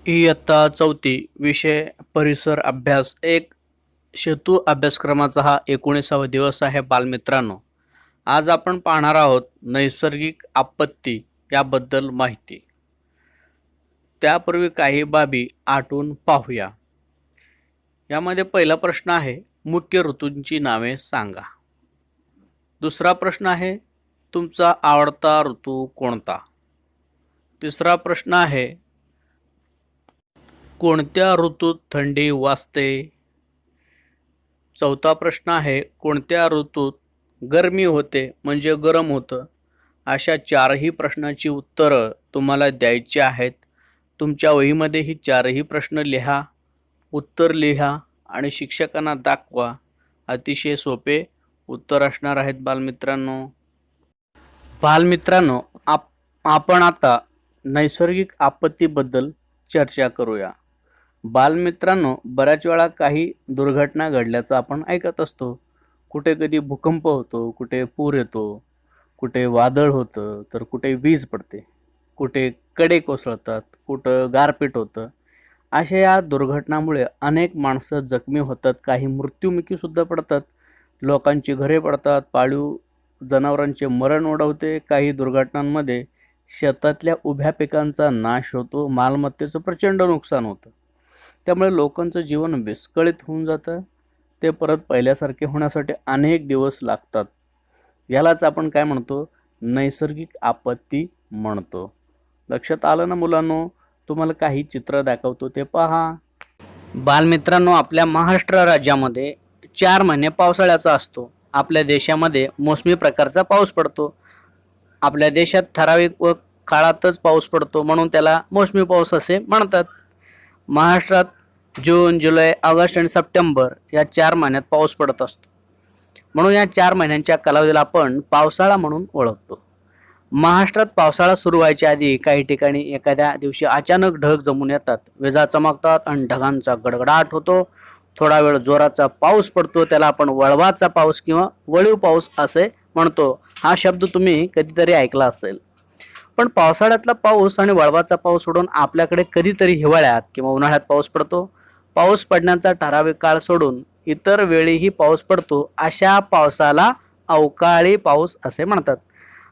इयत्ता चौथी विषय परिसर अभ्यास एक सेतू अभ्यासक्रमाचा हा 19वा दिवस आहे. बालमित्रांनो, आज आपण पाहणार आहोत नैसर्गिक आपत्ती याबद्दल माहिती. त्यापूर्वी काही बाबी आठवून पाहूया. यामध्ये पहिला प्रश्न आहे, मुख्य ऋतूंची नावे सांगा. दुसरा प्रश्न आहे, तुमचा आवडता ऋतू कोणता. तिसरा प्रश्न आहे, कोणत्या ऋतूत थंडी वाजते. चौथा प्रश्न आहे, कोणत्या ऋतूत गरमी होते म्हणजे गरम होतं. अशा चारही प्रश्नाची उत्तरं तुम्हाला द्यायची आहेत. तुमच्या वहीमध्ये ही चारही प्रश्न लिहा, उत्तर लिहा आणि शिक्षकांना दाखवा. अतिशय सोपे उत्तर असणार आहेत बालमित्रांनो, आपण आता नैसर्गिक आपत्तीबद्दल चर्चा करूया. बालमित्रांनो, बऱ्याच वेळा काही दुर्घटना घडल्याचं आपण ऐकत असतो. कुठे कधी भूकंप होतो, कुठे पूर येतो, कुठे वादळ होतं, तर कुठे वीज पडते, कुठे कडे कोसळतात, कुठं गारपीट होतं. अशा या दुर्घटनामुळे अनेक माणसं जखमी होतात, काही मृत्युमुखीसुद्धा पडतात, लोकांची घरे पडतात, पाळीव जनावरांचे मरण ओढवते. काही दुर्घटनांमध्ये शेतातल्या उभ्या पिकांचा नाश होतो, मालमत्तेचं प्रचंड नुकसान होतं. त्यामुळे लोकांचं जीवन विस्कळीत होऊन जातं. ते परत पहिल्यासारखे होण्यासाठी अनेक दिवस लागतात. यालाच आपण काय म्हणतो, नैसर्गिक आपत्ती म्हणतो. लक्षात आलं ना मुलांनो. तुम्हाला काही चित्र दाखवतो ते पहा. बालमित्रांनो, आपल्या महाराष्ट्र राज्यामध्ये 4 महिने पावसाळ्याचा असतो. आपल्या देशामध्ये मोसमी प्रकारचा पाऊस पडतो. आपल्या देशात ठराविक व काळातच पाऊस पडतो, म्हणून त्याला मोसमी पाऊस असे म्हणतात. महाराष्ट्रात जून, जुलै, ऑगस्ट आणि सप्टेंबर या 4 महिन्यात पाऊस पडत असतो. म्हणून या 4 महिन्यांच्या कालावधीला आपण पावसाळा म्हणून ओळखतो. महाराष्ट्रात पावसाळा सुरू व्हायच्या आधी काही ठिकाणी एखाद्या दिवशी अचानक ढग जमून येतात, विजा चमकतात आणि ढगांचा गडगडाट होतो. थोडा वेळ जोराचा पाऊस पडतो, त्याला आपण वळवाचा पाऊस किंवा वळीव पाऊस असे म्हणतो. हा शब्द तुम्ही कधीतरी ऐकला असेल. पण पावसाळ्यातला पाऊस आणि वळवाचा पाऊस सोडून आपल्याकडे कधीतरी हिवाळ्यात किंवा उन्हाळ्यात पाऊस पडतो. पाऊस पडण्याचा ठराविक काळ सोडून इतर वेळीही पाऊस पडतो. अशा पावसाला अवकाळी पाऊस असे म्हणतात.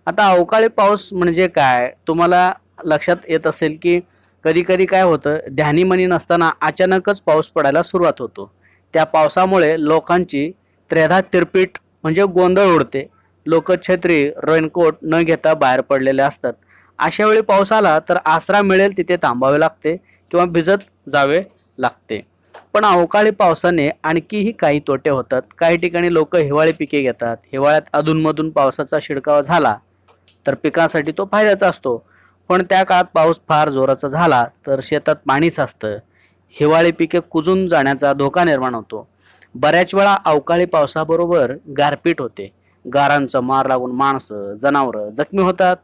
आता अवकाळी पाऊस म्हणजे काय, तुम्हाला लक्षात येत असेल की कधी कधी काय होतं, ध्यानीमनी नसताना अचानकच पाऊस पडायला सुरुवात होतो. त्या पावसामुळे लोकांची त्रेधा तिरपीट म्हणजे गोंधळ उडते. लोक छत्री, रेनकोट न घेता बाहेर पडलेले असतात. अशा वेळी पाऊस आला तर आसरा मिळेल तिथे थांबावे लागते किंवा भिजत जावे लागते. पण अवकाळी पावसाने आणखीही काही तोटे होतात. काही ठिकाणी लोक हिवाळी पिके घेतात. हिवाळ्यात अधूनमधून पावसाचा शिडकावा झाला तर पिकांसाठी तो फायद्याचा असतो. पण त्या काळात पाऊस फार जोराचा झाला तर शेतात पाणी साचतं. हिवाळी पिके कुजून जाण्याचा धोका निर्माण होतो. बऱ्याच वेळा अवकाळी पावसाबरोबर गारपीट होते. गारांचा मार लागून माणसं, जनावरं जखमी होतात.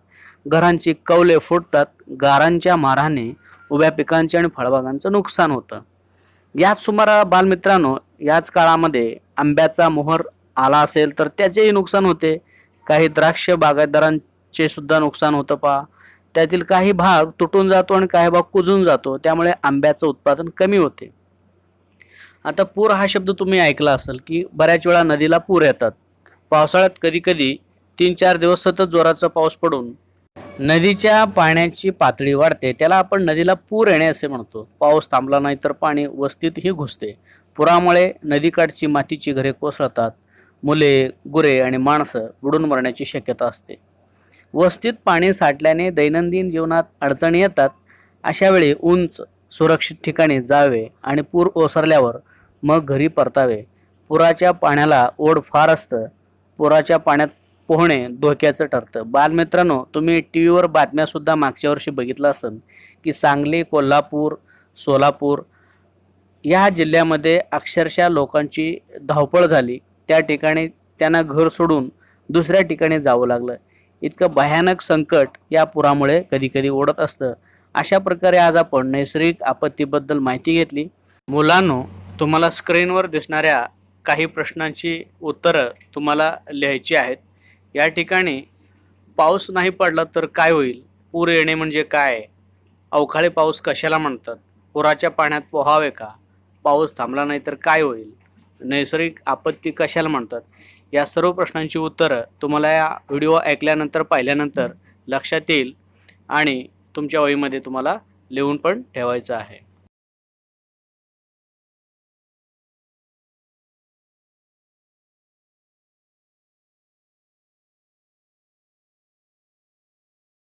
घरांची कौले फुटतात. गारांच्या माराने उभ्या पिकांचे आणि फळबागांचं नुकसान होतं. याच सुमाराला बालमित्रांनो, याच काळामध्ये आंब्याचा मोहर आला असेल तर त्याचेही नुकसान होते. काही द्राक्ष बागायतदारांचे सुद्धा नुकसान होतं पहा. त्यातील काही भाग तुटून जातो आणि काही भाग कुजून जातो. त्यामुळे आंब्याचं उत्पादन कमी होते. आता पूर हा शब्द तुम्ही ऐकला असेल की बऱ्याच वेळा नदीला पूर येतात. पावसाळ्यात कधी कधी 3-4 दिवस सतत जोराचा पाऊस पडून नदीच्या पाण्याची पातळी वाढते. त्याला आपण नदीला पूर येणे असे म्हणतो. पाऊस थांबला नाही तर पाणी वस्तीतही घुसते. पुरामुळे नदीकाठची मातीची घरे कोसळतात. मुले, गुरे आणि माणसं बुडून मरण्याची शक्यता असते. वस्तीत पाणी साठल्याने दैनंदिन जीवनात अडचणी येतात. अशा वेळी उंच सुरक्षित ठिकाणी जावे आणि पूर ओसरल्यावर मग घरी परतावे. पुराच्या पाण्याला ओढ फार असतं. पुराच्या पाण्यात पोहणे धोक्याचं ठरतं. बालमित्रांनो, तुम्ही टी व्हीवर बातम्यासुद्धा मागच्या वर्षी बघितलं असेल की सांगली, कोल्हापूर, सोलापूर या जिल्ह्यामध्ये अक्षरशः लोकांची धावपळ झाली. त्या ठिकाणी त्यांना घर सोडून दुसऱ्या ठिकाणी जावं लागलं. इतकं भयानक संकट या पुरामुळे कधी कधी ओढत असतं. अशा प्रकारे आज आपण नैसर्गिक आपत्तीबद्दल माहिती घेतली. मुलांनो, तुम्हाला स्क्रीनवर दिसणाऱ्या काही प्रश्नांची उत्तरं तुम्हाला लिहायची आहेत. या ठिकाणी पाऊस नाही पडला तर काय होईल, पूर येणे म्हणजे काय, अवकाळी पाऊस कशाला म्हणतात, पुराच्या पाण्यात पोहावे का? पाऊस थांबला नाही तर काय होईल? नैसर्गिक आपत्ती कशाला म्हणतात? या सर्व प्रश्नांची उत्तरं तुम्हाला या व्हिडिओ ऐकल्यानंतर पाहिल्यानंतर लक्षात येईल आणि तुमच्या वहीमध्ये तुम्हाला लिहून पण ठेवायचं आहे.